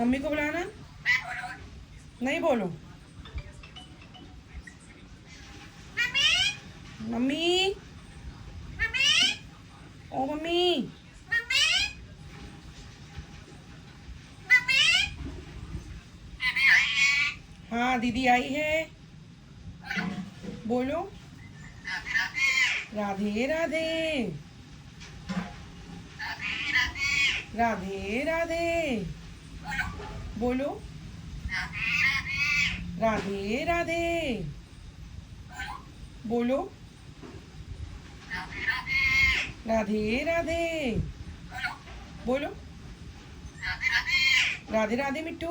Mummy को बुलाना। नहीं बोलो। मम्मी। ओ मम्मी। हाँ दीदी आई है। बोलो। राधे राधे। राधे राधे। बोलो। राधे राधे। बोलो। राधे राधे। बोलो। राधे राधे मिट्टू।